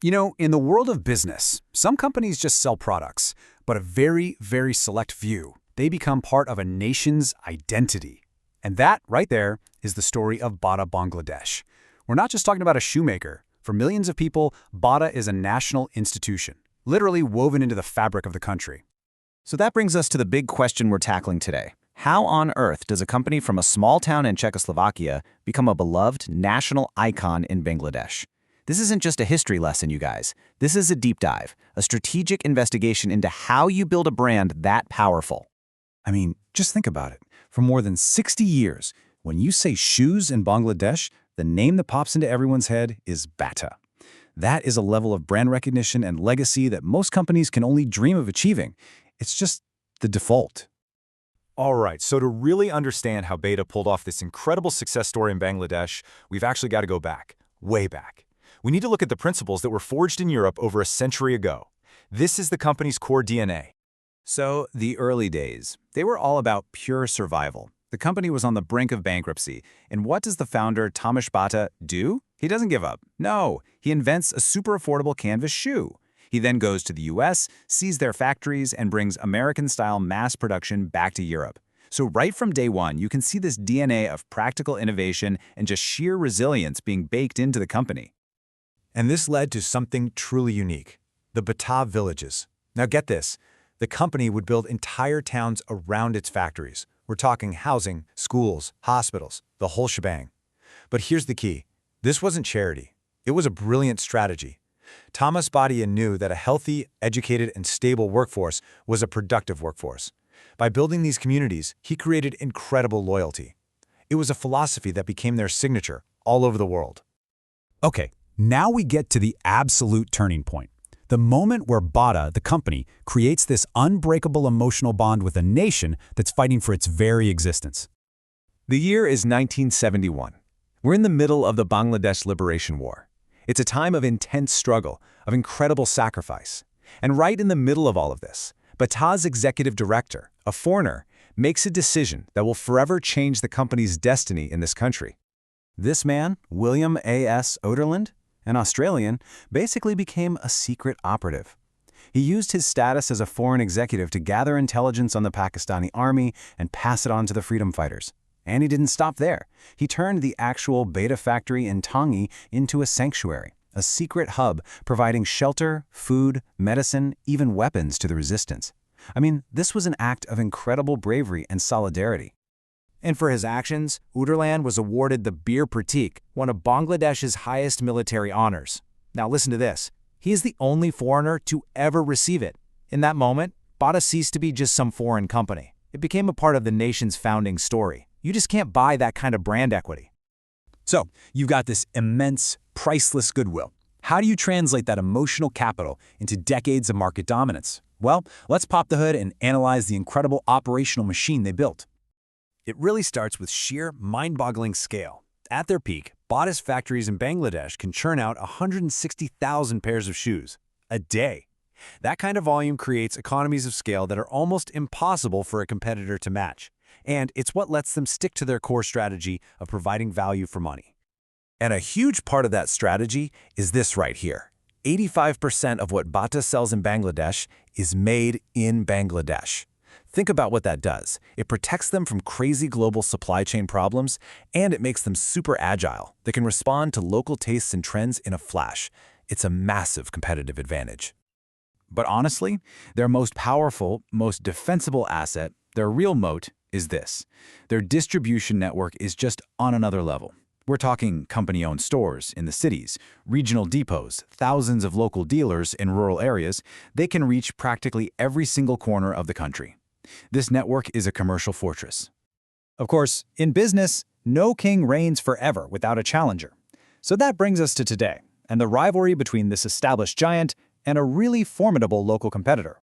You know, in the world of business, some companies just sell products, but a very, very select few. They become part of a nation's identity. And that, right there, is the story of Bata Bangladesh. We're not just talking about a shoemaker. For millions of people, Bata is a national institution, literally woven into the fabric of the country. So that brings us to the big question we're tackling today. How on earth does a company from a small town in Czechoslovakia become a beloved national icon in Bangladesh? This isn't just a history lesson, you guys. This is a deep dive, a strategic investigation into how you build a brand that powerful. I mean, just think about it. For more than 60 years, when you say shoes in Bangladesh, the name that pops into everyone's head is Bata. That is a level of brand recognition and legacy that most companies can only dream of achieving. It's just the default. All right, so to really understand how Bata pulled off this incredible success story in Bangladesh, we've actually got to go back, way back. We need to look at the principles that were forged in Europe over a century ago. This is the company's core DNA. So, the early days, they were all about pure survival. The company was on the brink of bankruptcy. And what does the founder, Tomasz Bata, do? He doesn't give up. No, he invents a super affordable canvas shoe. He then goes to the US, sees their factories, and brings American-style mass production back to Europe. So right from day one, you can see this DNA of practical innovation and just sheer resilience being baked into the company. And this led to something truly unique, the Bata villages. Now get this, the company would build entire towns around its factories. We're talking housing, schools, hospitals, the whole shebang. But here's the key. This wasn't charity. It was a brilliant strategy. Thomas Bata knew that a healthy, educated, and stable workforce was a productive workforce. By building these communities, he created incredible loyalty. It was a philosophy that became their signature all over the world. Okay, now we get to the absolute turning point. The moment where Bata, the company, creates this unbreakable emotional bond with a nation that's fighting for its very existence. The year is 1971. We're in the middle of the Bangladesh Liberation War. It's a time of intense struggle, of incredible sacrifice. And right in the middle of all of this, Bata's executive director, a foreigner, makes a decision that will forever change the company's destiny in this country. This man, William A.S. Ouderland, an Australian, basically became a secret operative. He used his status as a foreign executive to gather intelligence on the Pakistani army and pass it on to the freedom fighters. And he didn't stop there. He turned the actual Bata factory in Tangi into a sanctuary, a secret hub providing shelter, food, medicine, even weapons to the resistance. I mean, this was an act of incredible bravery and solidarity. And for his actions, Ouderland was awarded the Bir Pratik, one of Bangladesh's highest military honors. Now listen to this. He is the only foreigner to ever receive it. In that moment, Bata ceased to be just some foreign company. It became a part of the nation's founding story. You just can't buy that kind of brand equity. So, you've got this immense, priceless goodwill. How do you translate that emotional capital into decades of market dominance? Well, let's pop the hood and analyze the incredible operational machine they built. It really starts with sheer, mind-boggling scale. At their peak, Bata's factories in Bangladesh can churn out 160,000 pairs of shoes a day. That kind of volume creates economies of scale that are almost impossible for a competitor to match. And it's what lets them stick to their core strategy of providing value for money. And a huge part of that strategy is this right here. 85% of what Bata sells in Bangladesh is made in Bangladesh. Think about what that does. It protects them from crazy global supply chain problems, and it makes them super agile. They can respond to local tastes and trends in a flash. It's a massive competitive advantage. But honestly, their most powerful, most defensible asset, their real moat, is this. Their distribution network is just on another level. We're talking company-owned stores in the cities, regional depots, thousands of local dealers in rural areas. They can reach practically every single corner of the country. This network is a commercial fortress. Of course, in business, no king reigns forever without a challenger. So that brings us to today, and the rivalry between this established giant and a really formidable local competitor.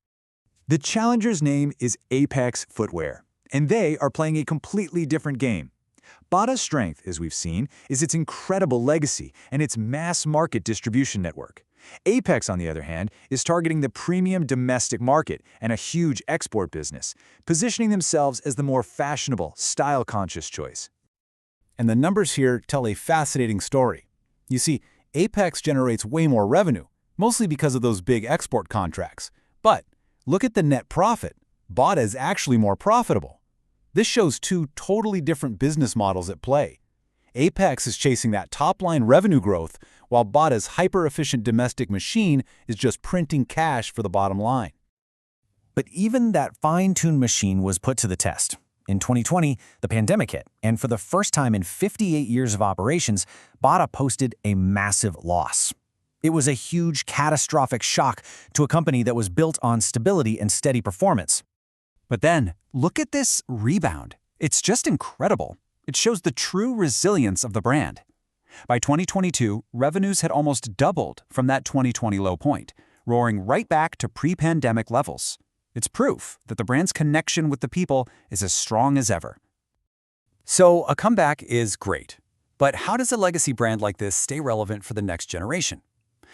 The challenger's name is Apex Footwear, and they are playing a completely different game. Bata's strength, as we've seen, is its incredible legacy and its mass-market distribution network. Apex, on the other hand, is targeting the premium domestic market and a huge export business, positioning themselves as the more fashionable, style-conscious choice. And the numbers here tell a fascinating story. You see, Apex generates way more revenue, mostly because of those big export contracts. But look at the net profit. Bata is actually more profitable. This shows two totally different business models at play. Apex is chasing that top-line revenue growth, while Bata's hyper-efficient domestic machine is just printing cash for the bottom line. But even that fine-tuned machine was put to the test. In 2020, the pandemic hit, and for the first time in 58 years of operations, Bata posted a massive loss. It was a huge, catastrophic shock to a company that was built on stability and steady performance. But then, look at this rebound. It's just incredible. It shows the true resilience of the brand. By 2022, revenues had almost doubled from that 2020 low point, roaring right back to pre-pandemic levels. It's proof that the brand's connection with the people is as strong as ever. So a comeback is great. But how does a legacy brand like this stay relevant for the next generation?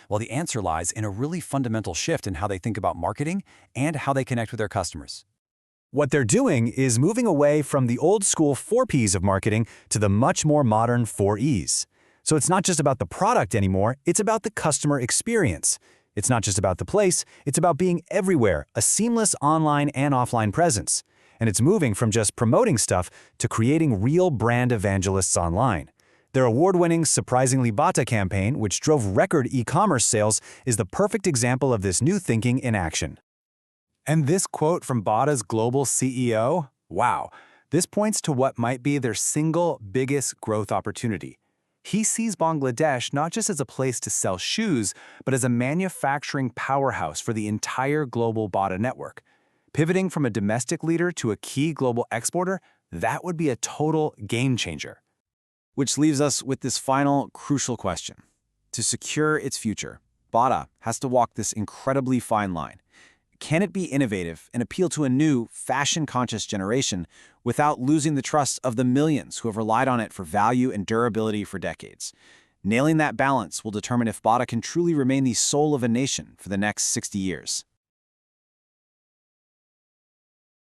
Well, the answer lies in a really fundamental shift in how they think about marketing and how they connect with their customers. What they're doing is moving away from the old-school 4 Ps of marketing to the much more modern 4 Es. So it's not just about the product anymore, it's about the customer experience. It's not just about the place, it's about being everywhere, a seamless online and offline presence. And it's moving from just promoting stuff to creating real brand evangelists online. Their award-winning Surprisingly Bata campaign, which drove record e-commerce sales, is the perfect example of this new thinking in action. And this quote from Bata's global CEO? Wow, this points to what might be their single biggest growth opportunity. He sees Bangladesh not just as a place to sell shoes, but as a manufacturing powerhouse for the entire global Bata network. Pivoting from a domestic leader to a key global exporter, that would be a total game changer. Which leaves us with this final crucial question. To secure its future, Bata has to walk this incredibly fine line. Can it be innovative and appeal to a new, fashion-conscious generation without losing the trust of the millions who have relied on it for value and durability for decades? Nailing that balance will determine if Bata can truly remain the soul of a nation for the next 60 years.